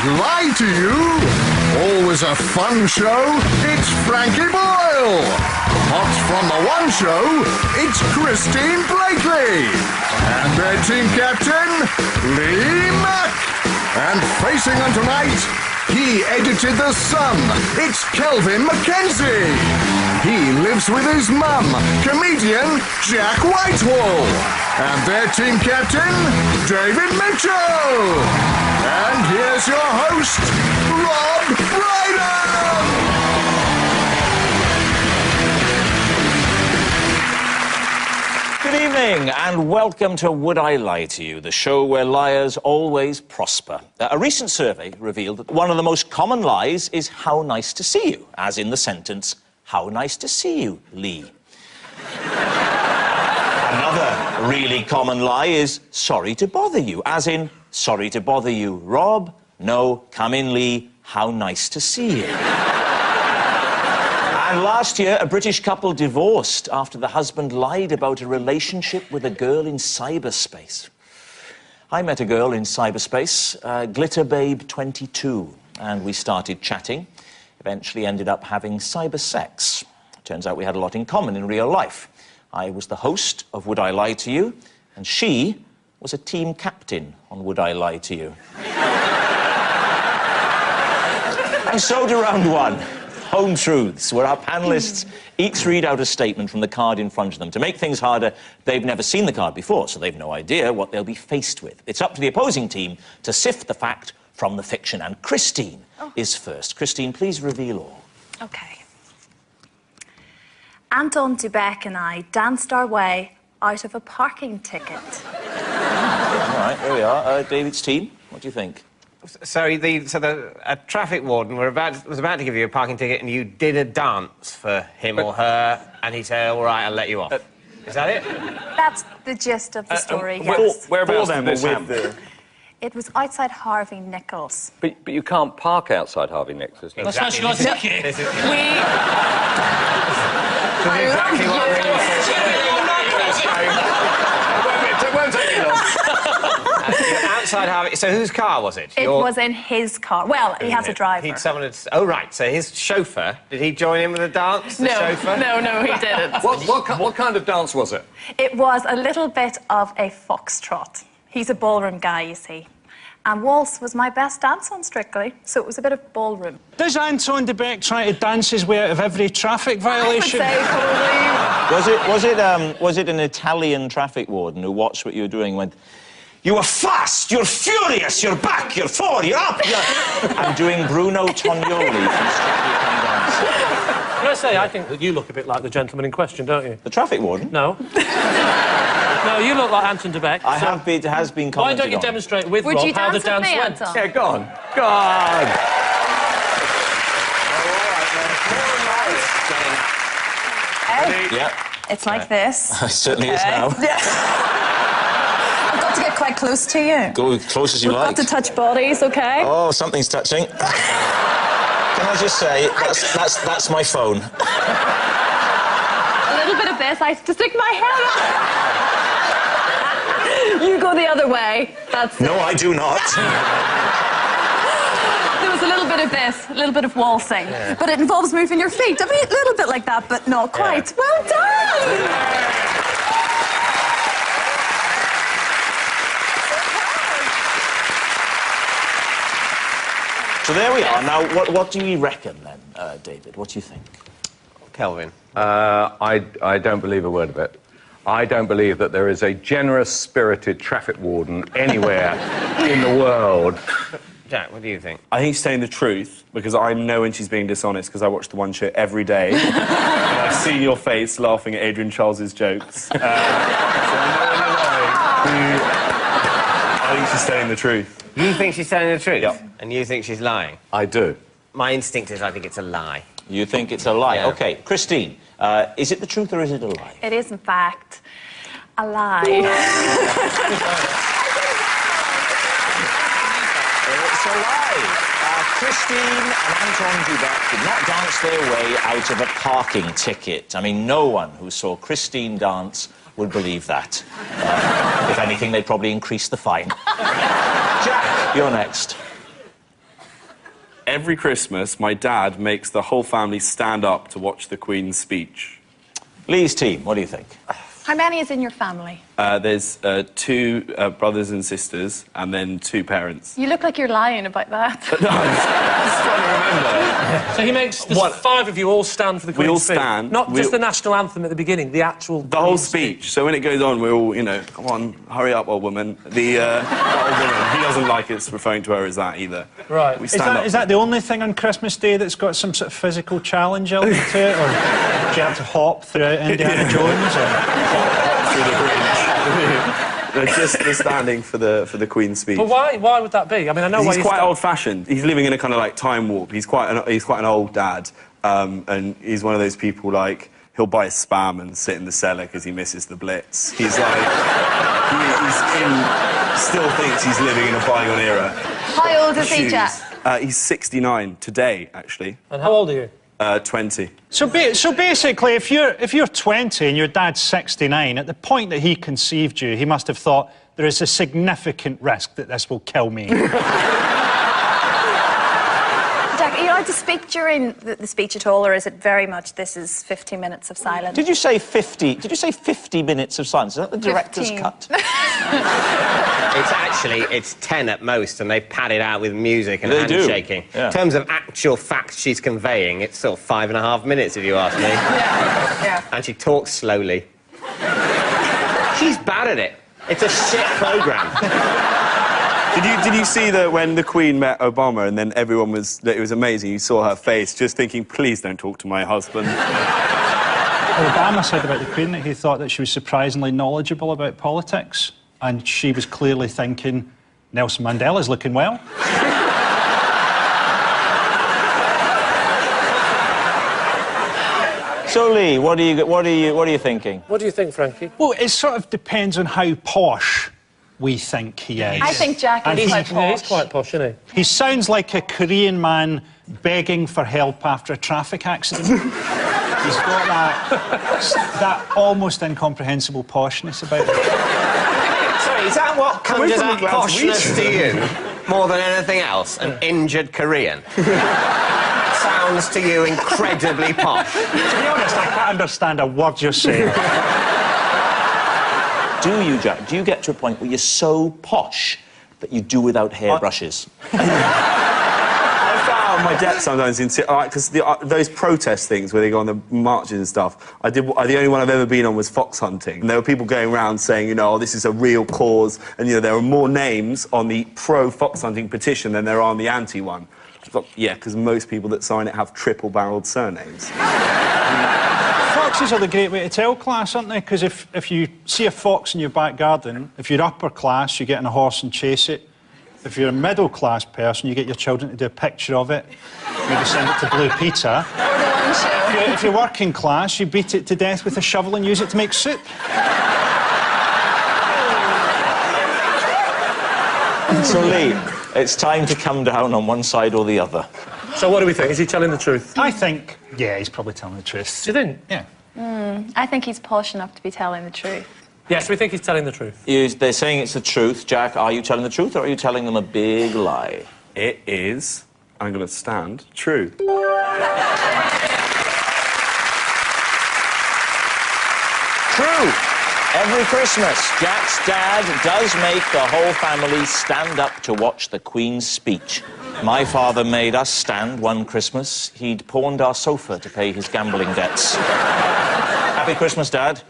Lie to You? Always a fun show, it's Frankie Boyle. Hot from the One Show, it's Christine Bleakley. And their team captain, Lee Mack. And facing on tonight, he edited The Sun, it's Kelvin MacKenzie. He lives with his mum, comedian Jack Whitehall. And their team captain, David Mitchell. And here's your host, Rob Brydon. Good evening and welcome to Would I Lie to You, the show where liars always prosper. A recent survey revealed that one of the most common lies is how nice to see you, as in the sentence, how nice to see you, Lee. Another really common lie is sorry to bother you, as in sorry to bother you, Rob. No, come in, Lee. How nice to see you. And last year, a British couple divorced after the husband lied about a relationship with a girl in cyberspace. I met a girl in cyberspace, Glitterbabe22, and we started chatting. Eventually ended up having cyber sex. Turns out we had a lot in common in real life. I was the host of Would I Lie to You, and she was a team captain on Would I Lie to You. And so to round one, Home Truths, where our panellists each read out a statement from the card in front of them. To make things harder, they've never seen the card before, so they've no idea what they'll be faced with. It's up to the opposing team to sift the fact from the fiction, and Christine is first. Christine, please reveal all. OK. Anton Dubek and I danced our way out of a parking ticket. All right, here we are. David's team, what do you think? So a traffic warden was about to give you a parking ticket and you did a dance for him or her and he said, all right, I'll let you off. Is that it? That's the gist of the story, yes. Whereabouts did this happen? It was outside Harvey Nichols. But you can't park outside Harvey Nichols. That's why she got a ticket. I love outside Harvey. So whose car was it? It was in his car. Well, he has a driver. Oh, right. So his chauffeur, did he join in with the dance? The chauffeur? No, he didn't. What kind of dance was it? It was a little bit of a foxtrot. He's a ballroom guy, you see. And waltz was my best dance on Strictly, so it was a bit of ballroom. Does Anton de Beek try to dance his way out of every traffic violation? I would say probably. Was it an Italian traffic warden who watched what you were doing and went, you are fast, you're furious, you're back, you're forward, you're up, I'm doing Bruno Tognoli from Strictly Come Dancing. Can I say, I think that you look a bit like the gentleman in question, don't you? The traffic warden? No. No, you look like Anton de Beek. It has been commented on. Why don't you demonstrate with Rob how the dance went? Anton? Yeah, go on. Go on. Yeah. It's like this. It certainly is now. I've got to get quite close to you. Go as close as you We've like. got to touch bodies, OK? Oh, something's touching. Can I just say, that's my phone. A little bit of this, I have to stick my head up. You go the other way. That's No, I do not. There was a little bit of this, a little bit of waltzing. Yeah. But it involves moving your feet. I mean, a little bit like that, but not quite. Yeah. Well done! So there we are. Now, what do you reckon, then, David? What do you think? Kelvin. I don't believe a word of it. I don't believe that there is a generous-spirited traffic warden anywhere in the world. Jack, what do you think? I think she's telling the truth, because I know when she's being dishonest, because I watch The One Show every day. And I've seen your face laughing at Adrian Charles's jokes. So I know when you're lying. I think she's telling the truth. You think she's telling the truth? Yep. And you think she's lying? I do. My instinct is I think it's a lie. You think it's a lie? Yeah. OK, Christine, is it the truth or is it a lie? It is, in fact, a lie. It's a lie. Christine and Anton Dubek did not dance their way out of a parking ticket. I mean, no one who saw Christine dance would believe that. If anything, they'd probably increase the fine. Jack, you're next. every Christmas, my dad makes the whole family stand up to watch the Queen's speech. Lee's team, what do you think? How many is in your family? There's 2 brothers and sisters, and then 2 parents. You look like you're lying about that. No, I'm just trying to remember. So he makes the 5 of you all stand for the Queen's speech. We all stand. Not just the national anthem at the beginning, the actual... The whole speech. So when it goes on, we're all, you know, come on, hurry up, old woman. The old woman, he doesn't like us referring to her as that either. Right. We stand up. Is that the only thing on Christmas Day that's got some sort of physical challenge element to it? Or do you have to hop throughout Indiana Jones? Or... through the bridge. Just the standing for the Queen's speech. But why would that be? I mean, I know why he's quite old-fashioned. He's living in a kind of like time warp. He's quite an old dad, and he's one of those people like he'll buy Spam and sit in the cellar because he misses the Blitz. He's like still thinks he's living in a bygone era. How old is he, Jack? He's 69 today, actually. And how old are you? 20. So basically, if you're 20 and your dad's 69, at the point that he conceived you, he must have thought there is a significant risk that this will kill me. Jack, are you allowed to speak during the speech at all, or is it very much this is 50 minutes of silence? Did you say 50? Did you say 50 minutes of silence? Is that the director's 15. cut? It's 10 at most, and they pad it out with music and They handshaking. do. Yeah. In terms of actual facts she's conveying, it's sort of 5.5 minutes, if you ask me. Yeah. And she talks slowly. She's bad at it. It's a shit programme. Did you see that when the Queen met Obama and then it was amazing, you saw her face just thinking, please don't talk to my husband. Obama said about the Queen that he thought that she was surprisingly knowledgeable about politics, and she was clearly thinking, Nelson Mandela's looking well. So, Lee, what are you thinking? What do you think, Frankie? Well, it sort of depends on how posh we think he is. I think Jack is quite Yeah, he's posh. quite posh, isn't He sounds like a Korean man begging for help after a traffic accident. He's got that almost incomprehensible poshness about him. Sorry, is that what conjures up poshness to you? More than anything else? An injured Korean? Sounds to you incredibly posh. To be honest, I can't understand a word you're saying. Do you, Jack? Do you get to a point where you're so posh that you do without hairbrushes? I found my depth sometimes because those protest things where they go on the marches and stuff. The only one I've ever been on was fox hunting, and there were people going around saying, you know, oh, this is a real cause, and you know there are more names on the pro fox hunting petition than there are on the anti one. I thought, yeah, because most people that sign it have triple-barreled surnames. Foxes are the great way to tell class, aren't they? Because if you see a fox in your back garden, if you're upper class, you get on a horse and chase it. If you're a middle-class person, you get your children to do a picture of it, maybe send it to Blue Peter. If you're working class, you beat it to death with a shovel and use it to make soup. So, Lee, it's time to come down on one side or the other. So what do we think? Is he telling the truth? I think, yeah, he's probably telling the truth. Do you think? Yeah. I think he's posh enough to be telling the truth. Yes, we think he's telling the truth. They're saying it's the truth. Jack, are you telling the truth or are you telling them a big lie? It is, I'm going to stand, true. True. Every Christmas, Jack's dad does make the whole family stand up to watch the Queen's speech. My father made us stand one Christmas. He'd pawned our sofa to pay his gambling debts. Happy Christmas, Dad.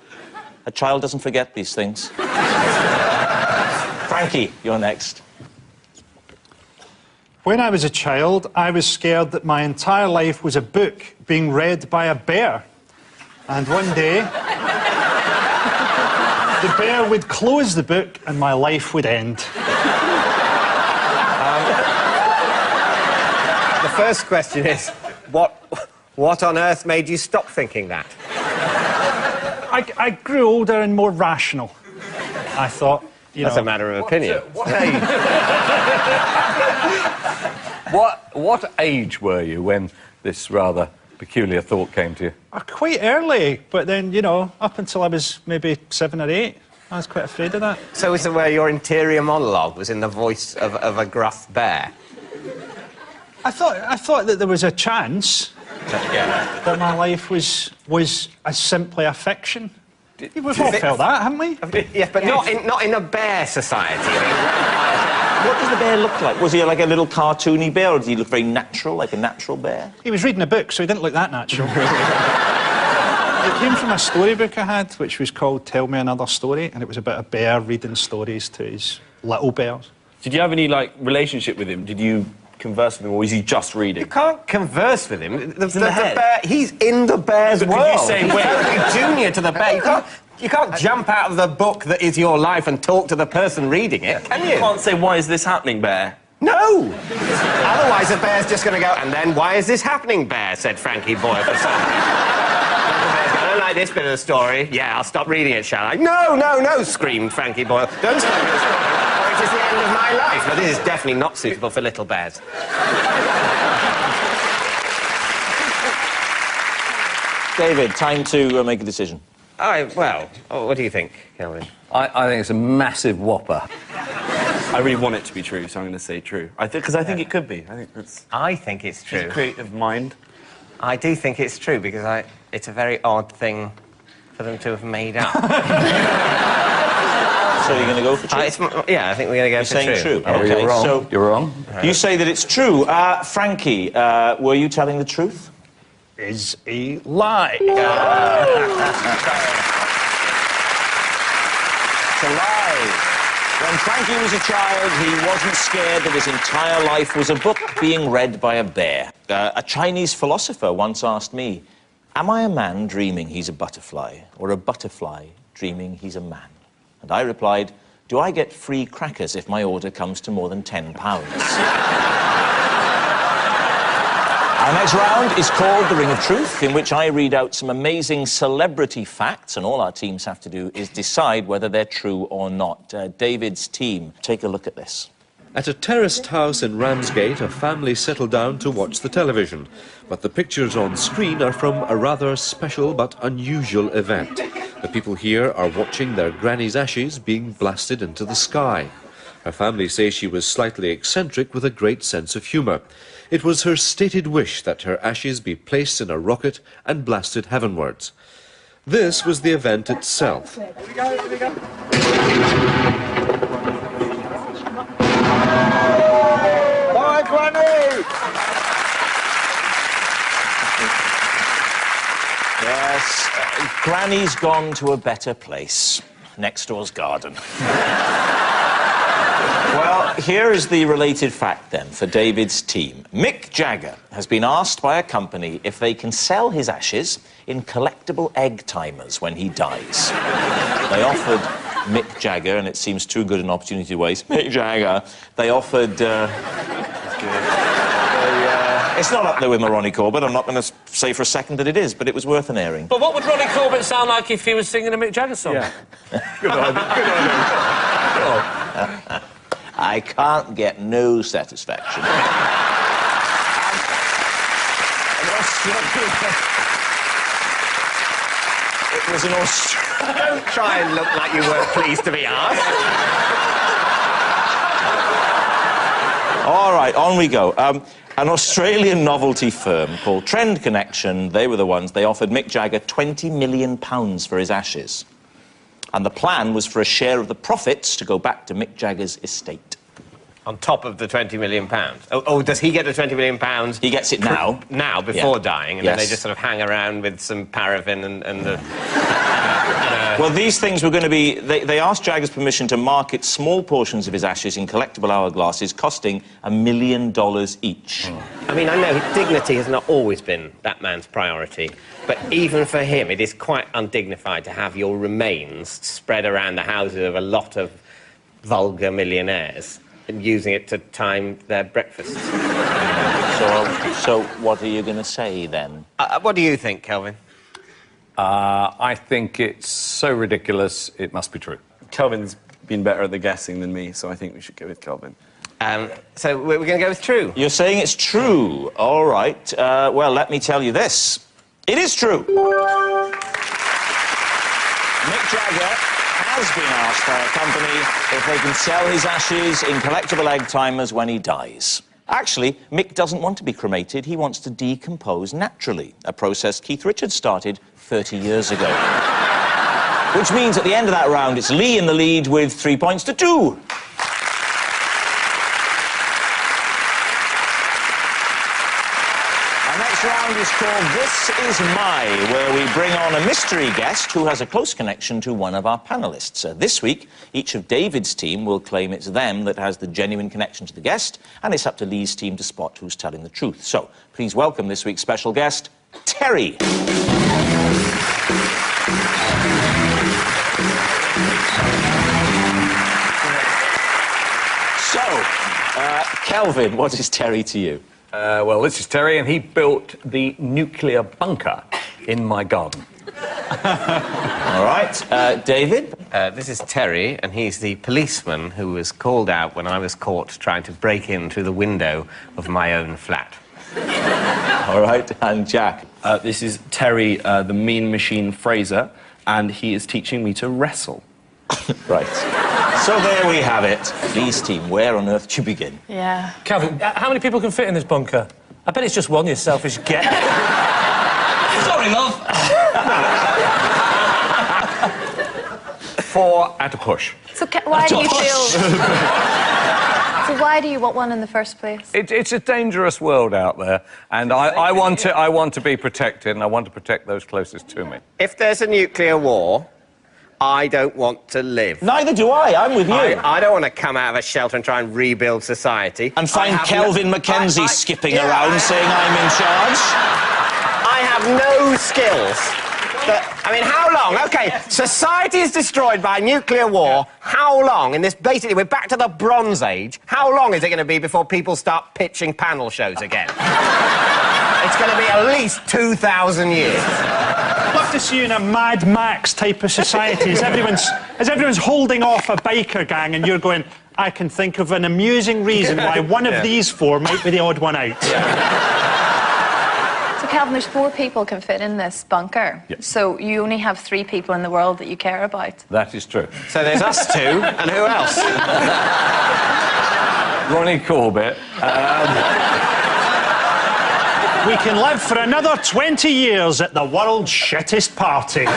A child doesn't forget these things. Frankie, you're next. When I was a child, I was scared that my entire life was a book being read by a bear. And one day, the bear would close the book and my life would end. The first question is, what on earth made you stop thinking that? I grew older and more rational. I thought, That's a matter of opinion. What age were you when this rather peculiar thought came to you? Quite early, but then, up until I was maybe 7 or 8, I was quite afraid of that. So is it where your interior monologue was in the voice of a gruff bear? I thought that there was a chance that my life was simply a fiction. We've all felt that, haven't we? Yes, but not in a bear society. What does the bear look like? Was he like a little cartoony bear, or did he look very natural, like a natural bear? He was reading a book, so he didn't look that natural. It came from a storybook I had, which was called Tell Me Another Story, and it was about a bear reading stories to his little bears. Did you have any, like, relationship with him? Did you converse with him, or was he just reading? You can't converse with him. The head. bear, he's in the bear's world. You say, wait, he's junior to the bear. You can't jump out of the book that is your life and talk to the person reading it, can you? You can't say, why is this happening, bear? No! Otherwise, the bear's just going to go, and then, why is this happening, bear, said Frankie Boyle for some. I don't like this bit of the story. Yeah, I'll stop reading it, shall I? No, no, no, screamed Frankie Boyle. Don't stop the story, or it is the end of my life. But this is definitely not suitable for little bears. David, time to make a decision. Well, what do you think, Kelvin? I think it's a massive whopper. I really want it to be true, so I'm going to say true. Because I think it could be. I think it's true. It's a creative mind. I do think it's true, because it's a very odd thing for them to have made up. So you're going to go for true? Yeah, I think we're going to go for true. You're saying true? Oh, OK, you're wrong. so you're wrong. you say that it's true. Frankie, were you telling the truth? Is a lie. It's a lie. When Frankie was a child, he wasn't scared that his entire life was a book being read by a bear. A Chinese philosopher once asked me, am I a man dreaming he's a butterfly, or a butterfly dreaming he's a man? And I replied, do I get free crackers if my order comes to more than £10? Our next round is called The Ring of Truth, in which I read out some amazing celebrity facts, and all our teams have to do is decide whether they're true or not. David's team, take a look at this. At a terraced house in Ramsgate, a family settle down to watch the television. But the pictures on screen are from a rather special but unusual event. The people here are watching their granny's ashes being blasted into the sky. Her family say she was slightly eccentric with a great sense of humour. It was her stated wish that her ashes be placed in a rocket and blasted heavenwards. This was the event itself. Here we go, here we go. Bye, Granny! Yes, Granny's gone to a better place. Next door's garden. Well, here is the related fact, then, for David's team. Mick Jagger has been asked by a company if they can sell his ashes in collectible egg timers when he dies. They offered Mick Jagger, and it seems too good an opportunity to waste, Mick Jagger, they offered... it's not up there with my Ronnie Corbett. I'm not going to say for a second that it is, but it was worth an airing. But what would Ronnie Corbett sound like if he was singing a Mick Jagger song? Yeah. Good idea, good idea. I can't get no satisfaction. It was an Australian... Don't try and look like you weren't pleased to be asked. All right, on we go. An Australian novelty firm called Trend Connection, they were the ones, they offered Mick Jagger £20 million for his ashes. And the plan was for a share of the profits to go back to Mick Jagger's estate. On top of the £20 million? Oh, does he get the £20 million? He gets it now. Now, before dying, and then they just sort of hang around with some paraffin and the... Well, these things were going to be... They asked Jagger's permission to market small portions of his ashes in collectible hourglasses, costing $1 million each. I mean, I know dignity has not always been that man's priority, but even for him, it is quite undignified to have your remains spread around the houses of a lot of vulgar millionaires and using it to time their breakfasts. So what are you going to say, then? What do you think, Kelvin? I think it's so ridiculous, it must be true. Kelvin's been better at the guessing than me, so I think we should go with Kelvin. So we're going to go with true. You're saying it's true. All right. Well, let me tell you this. It is true. Mick Jagger has been asked by a company if they can sell his ashes in collectible egg timers when he dies. Actually, Mick doesn't want to be cremated. He wants to decompose naturally, a process Keith Richards started 30 years ago. Which means at the end of that round, it's Lee in the lead with 3 points to 2. Our next round is called This Is My, where we bring on a mystery guest who has a close connection to one of our panellists. This week, each of David's team will claim it's them that has the genuine connection to the guest, and it's up to Lee's team to spot who's telling the truth. So, please welcome this week's special guest, Terry. So, Kelvin, what is Terry to you? Well, this is Terry, and he built the nuclear bunker in my garden. All right. David? This is Terry, and he's the policeman who was called out when I was caught trying to break in through the window of my own flat. All right. And Jack? This is Terry, the mean machine Fraser, and he is teaching me to wrestle. Right. So there we have it. Lee's team, where on earth do you begin? Yeah. Kelvin, how many people can fit in this bunker? I bet it's just one, you selfish get. Sorry, love. 4 at a push. So why do you feel... So why do you want one in the first place? It's a dangerous world out there, and I want to be protected, and I want to protect those closest to me. If there's a nuclear war, I don't want to live. Neither do I. I'm with you. I don't want to come out of a shelter and try and rebuild society. And find Kelvin MacKenzie skipping around saying I'm in charge. I have no skills. I mean, how long? OK, society is destroyed by a nuclear war. How long? In this, basically, we're back to the Bronze Age. How long is it going to be before people start pitching panel shows again? It's going to be at least 2,000 years. I'd love to see you in a Mad Max type of society as everyone's holding off a biker gang and you're going, I can think of an amusing reason why one of these 4 might be the odd one out. So, Kelvin, there's 4 people can fit in this bunker. Yep. So you only have 3 people in the world that you care about. That is true. So there's us 2, and who else? Ronnie Corbett. We can live for another 20 years at the world's shittest party. OK,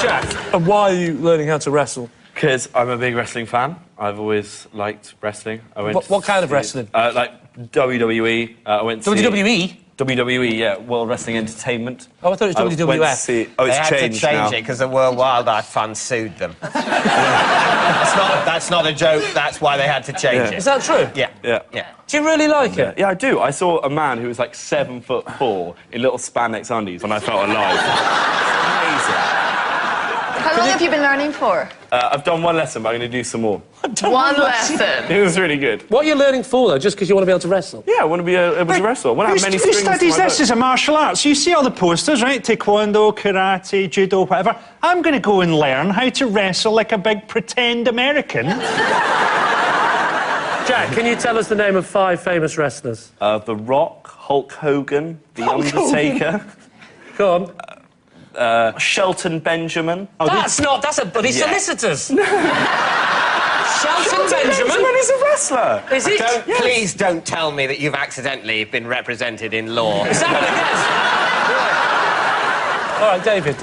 Jack, and why are you learning how to wrestle? Because I'm a big wrestling fan. I've always liked wrestling. I went What kind of wrestling? Like WWE. I went to WWE? WWE, yeah, World Wrestling Entertainment. Oh, I thought it was WWF. Oh, They it's had changed to change now. it because the World Wildlife Fund sued them. That's not a joke. That's why they had to change it. Is that true? Yeah. Yeah. Do you really like it? Yeah, I do. I saw a man who was like 7'4" in little spandex undies, and I felt alive. Amazing. How long have you been learning for? I've done 1 lesson, but I'm going to do some more. One lesson. It was really good. What are you learning for, though? Just because you want to be able to wrestle? Yeah, I want to be able to wrestle. I want to have many Who strings to studies my this bow. as a martial arts? You see all the posters, right? Taekwondo, karate, judo, whatever. I'm going to go and learn how to wrestle like a big pretend American. Jack, can you tell us the name of 5 famous wrestlers? The Rock, Hulk Hogan, The Undertaker, Go on. Shelton Benjamin. That's a bloody solicitors. Shelton Benjamin? is a wrestler. Is it? Please don't tell me that you've accidentally been represented in law. Is that what it is? All right, David,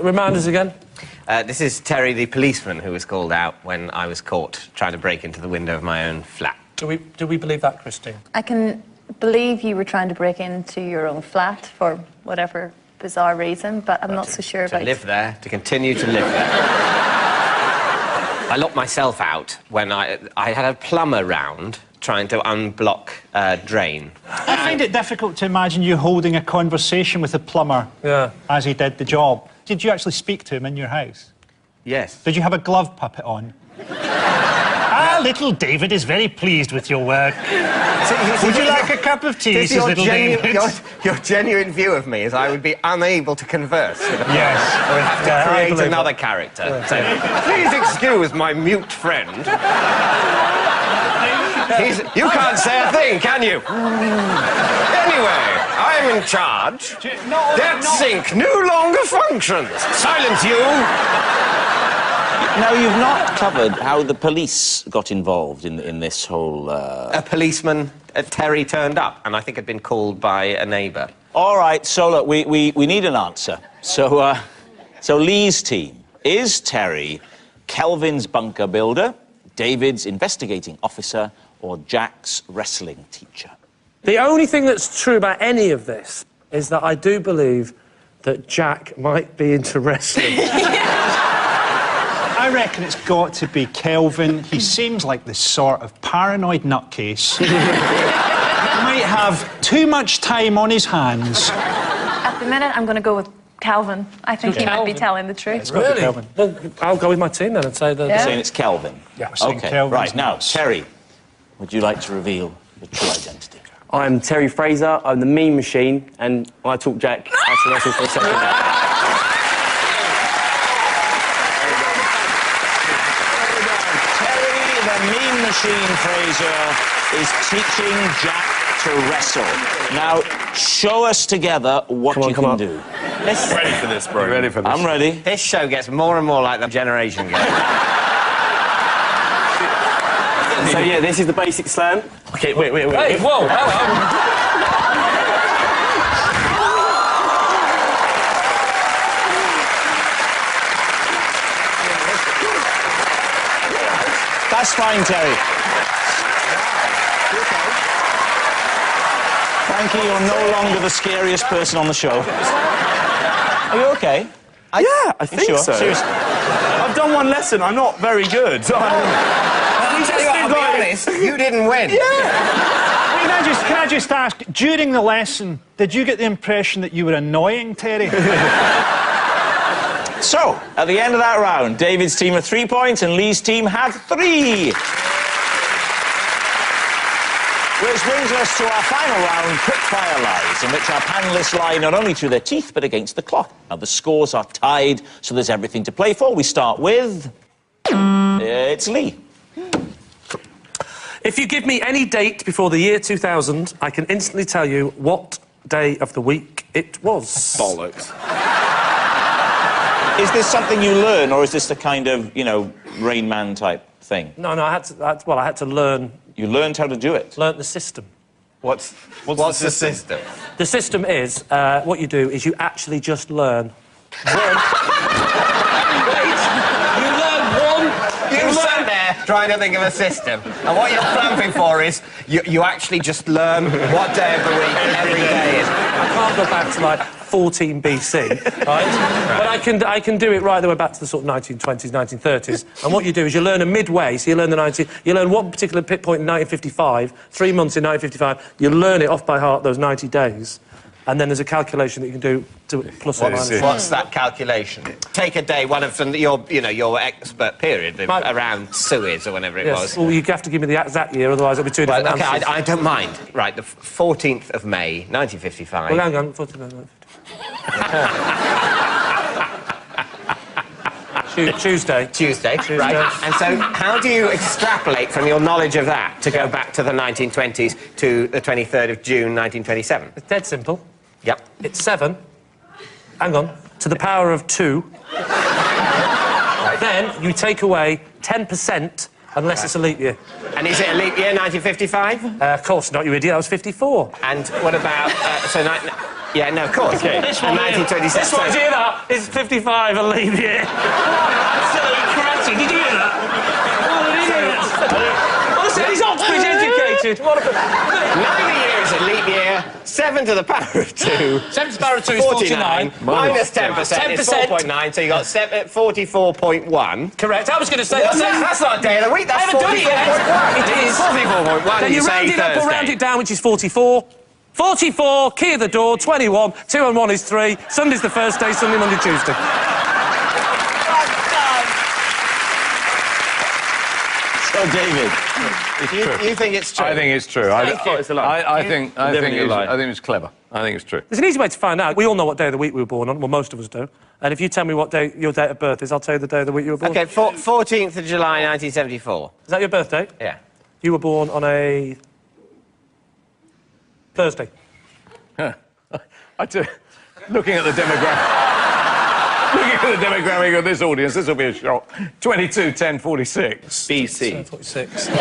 remind us again. This is Terry, the policeman, who was called out when I was caught trying to break into the window of my own flat. Do we believe that, Christine? I can believe you were trying to break into your own flat for whatever bizarre reason, but I'm not so sure about... To live there, to continue to live there. I locked myself out when I had a plumber round trying to unblock a drain. I find it difficult to imagine you holding a conversation with a plumber as he did the job. Did you actually speak to him in your house? Yes. Did you have a glove puppet on? Little David is very pleased with your work. Would you like a cup of tea, says little David? Your genuine view of me is I would be unable to converse. Yes. I would have to create another character. So, please excuse my mute friend. You can't say a thing, can you? Anyway, I'm in charge. That sink no longer functions. Silence, you! Now, you've not covered how the police got involved in this whole... A policeman, Terry, turned up, and I think had been called by a neighbour. All right, so look, we need an answer. So Lee's team, is Terry Kelvin's bunker builder, David's investigating officer, or Jack's wrestling teacher? The only thing that's true about any of this is that I do believe that Jack might be into wrestling. I reckon it's got to be Kelvin. He seems like the sort of paranoid nutcase. He might have too much time on his hands. At the minute, I'm going to go with Kelvin. I think he might be telling the truth. Really? Kelvin. Well, I'll go with my team then and say that... You're saying it's Kelvin? Yeah, we're saying OK, Kelvin's right, now, nuts. Terry, would you like to reveal the true identity? I'm Terry Fraser, I'm the meme machine, and when I talk Jack, I have to wrestle for a second. Terry, the meme machine Fraser, is teaching Jack to wrestle. Now, show us together what you can do. I'm ready for this, bro. You ready for this? I'm ready. This show gets more and more like the Generation game. So, yeah, this is the basic slam. Okay, wait. Hey, whoa, hello. That's fine, Terry. Frankie, you're no longer the scariest person on the show. Are you OK? Yeah, I think sure? so. Seriously? I've done one lesson. I'm not very good. I'll be honest, you didn't win. Can I just ask, during the lesson, did you get the impression that you were annoying, Terry? So, at the end of that round, David's team have 3 points and Lee's team have 3. Which brings us to our final round, Quickfire Lies, in which our panellists lie not only through their teeth, but against the clock. Now, the scores are tied, so there's everything to play for. We start with... it's Lee. If you give me any date before the year 2000, I can instantly tell you what day of the week it was. Bollocks. Is this something you learn, or is this the kind of, you know, Rain Man type thing? No, I had to learn... You learned how to do it? Learned the system. What's the system? The system is, what you do is you actually just learn one... Wait! You learn one... You sat there trying to think of a system, and what you're clamping for is you actually just learn what day of the week every day is. I can't go back to, like, 14 BC, right? But I can do it right the way back to the sort of 1920s, 1930s. And what you do is you learn a midway, so you learn you learn one particular pit point in 1955, 3 months in 1955, you learn it off by heart those 90 days, and then there's a calculation that you can do to plus or minus. What's that calculation? Take a day, one of your expert period around Suez or whenever it was. Well, you have to give me the exact year, otherwise it'll be two different answers. I don't mind. Right, the 14th of May, 1955. Well, hang on, 14th. Tuesday. Tuesday, right. And so how do you extrapolate from your knowledge of that to go back to the 1920s to the 23rd of June, 1927? It's dead simple. Yep. It's 7. Hang on. To the power of 2. Right. Then you take away 10% unless it's a leap year. And is it a leap year, 1955? Of course not, you idiot. That was 54. And what about... yeah, no, of course. Okay. This one 1926. This one, do you hear that? It's 55, a leap year. Absolute crazy. Did you hear that? What an idiot. I said he's Oxbridge educated. What a... 90 years a leap year, 7 to the power of 2. 7 to the power of 2 is 49. Minus 10% is 4.9, so you got 44.1. Correct. I was going to say... That's not a day of the week, that's 44.1. It is. 44.1, Then you round it up or round it down, which is 44. 44, key of the door, 21, 2 and 1 is 3. Sunday's the first day, Sunday, Monday, Tuesday. So, David, you think it's true? I think it's true. I think it's clever. I think it's true. There's an easy way to find out. We all know what day of the week we were born on. Well, most of us do. And if you tell me what day your date of birth is, I'll tell you the day of the week you were born. OK, 14th of July, 1974. Is that your birthday? Yeah. You were born on a... Thursday. I do. Looking at the demographics. Looking at the demographic of this audience, this will be a shock. 22, 10, 46. BC. 46. Do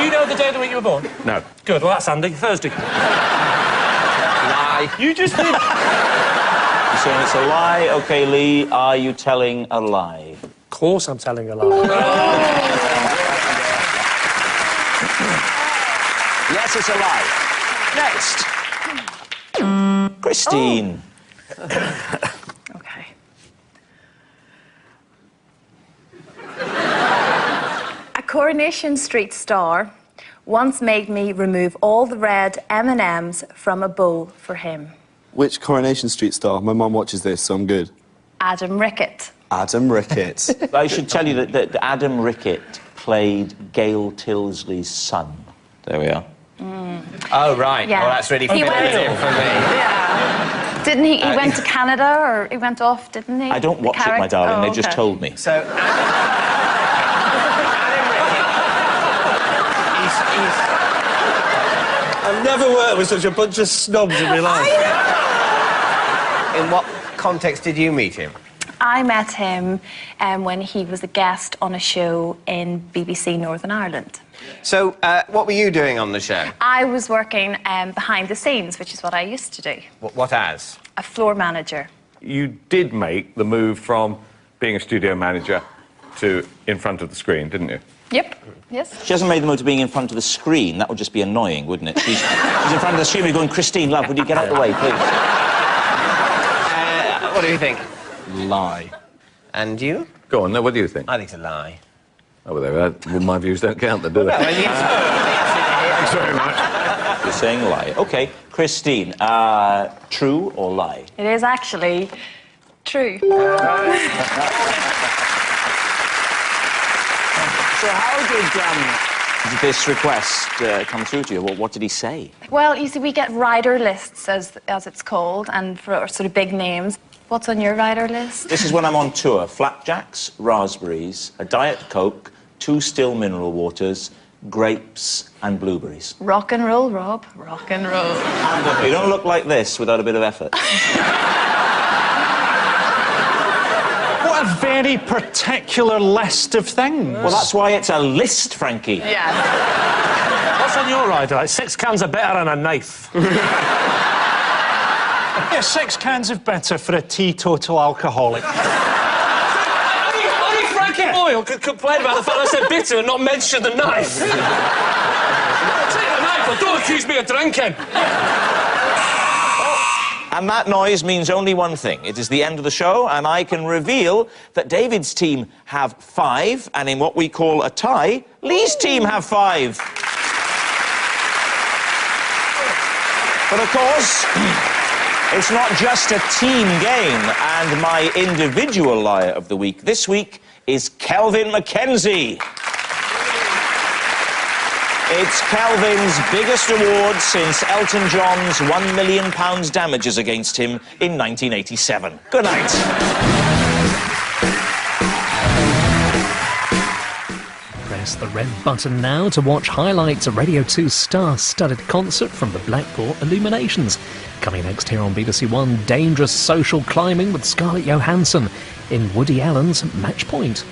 you know the day of the week you were born? No. Good, well, that's handy. Thursday. Lie. You just did. You're saying it's a lie? OK, Lee, are you telling a lie? Of course I'm telling a lie. Yes, it's a lie. Next. Christine. Okay. A Coronation Street star once made me remove all the red M&Ms from a bowl for him. Which Coronation Street star? My mum watches this, so I'm good. Adam Rickett. Adam Rickett. I should tell you that Adam Rickett played Gail Tilsley's son. There we are. Oh, right. Yeah. Well, that's really He went- familiar for me. Yeah. Didn't he? He went to Canada, or he went off, didn't he? I don't watch it, my darling. They just told me. So, Adam Rickett, I've never worked with such a bunch of snobs in my life. in what context did you meet him? I met him when he was a guest on a show in BBC Northern Ireland. So, what were you doing on the show? I was working behind the scenes, which is what I used to do. What as? A floor manager. You did make the move from being a studio manager to in front of the screen, didn't you? Yep. Yes. She hasn't made the move to being in front of the screen. That would just be annoying, wouldn't it? She's in front of the screen. We're going, Christine, love, would you get out of the way, please? What do you think? Lie. And you? Go on, now, what do you think? I think it's a lie. Oh, well, there, well, my views don't count, then, do they? Thanks very much. You're saying lie. OK, Christine, true or lie? It is actually true. So how did this request come through to you? What did he say? Well, you see, we get rider lists, as it's called, and for sort of big names. What's on your rider list? This is when I'm on tour. Flapjacks, raspberries, a Diet Coke, 2 still mineral waters, grapes and blueberries. Rock and roll, Rob. Rock and roll. You don't look like this without a bit of effort. What a very particular list of things. Well, that's why it's a list, Frankie. Yeah. What's on your rider? Like 6 cans of better and a knife. Yeah, 6 cans of bitter for a teetotal alcoholic. Only Frankie Boyle could complain about the fact I said bitter and not mention the knife. Take the knife, but don't accuse me of drinking. And that noise means only one thing. It is the end of the show, and I can reveal that David's team have 5, and in what we call a tie, Lee's team have 5. But of course, it's not just a team game, and my individual liar of the week this week is Kelvin MacKenzie. It's Kelvin's biggest award since Elton John's £1 million damages against him in 1987. Good night. Press the red button now to watch highlights of Radio 2's star-studded concert from the Blackpool Illuminations. Coming next here on BBC One, dangerous social climbing with Scarlett Johansson in Woody Allen's Match Point.